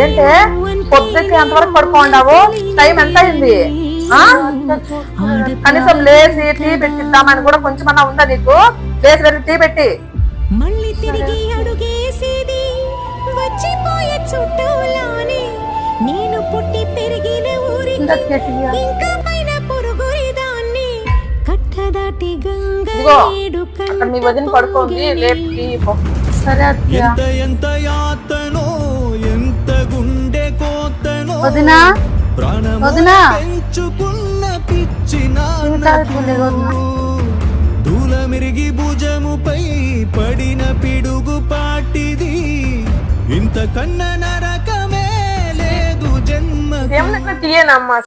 ఏంటే పొద్దుకి ఎంతవరకు పడుకోండావు? టైం ఎంత అయింది? కనీసం లేచి టీ పెట్టిద్దామని కూడా కొంచెమన్నా ఉందా నీకు? లేచి వెళ్ళి టీ పెట్టి మళ్ళీ తిరిగి అడుగేసేది వచ్చిపోయే చుట్టూలానే నేను పుట్టి పెరిగిన ఊరికి ఇంకా పైన పొరుగురిదాన్ని కట్టదాటి గంగేడు అక్కడ మీ వదిన పడుకోండి, లేపు టీ పో. సరే ఎంత యాతనో ఎంత గుండె కోతనో వదినా వదినా పెంచుకున్న పిచ్చిన దూల మిరిగి భుజముపై పడిన పిడుగు పాటిది ఇంత కన్న నరకమే లేదు జన్మ. తీయనమ్మా.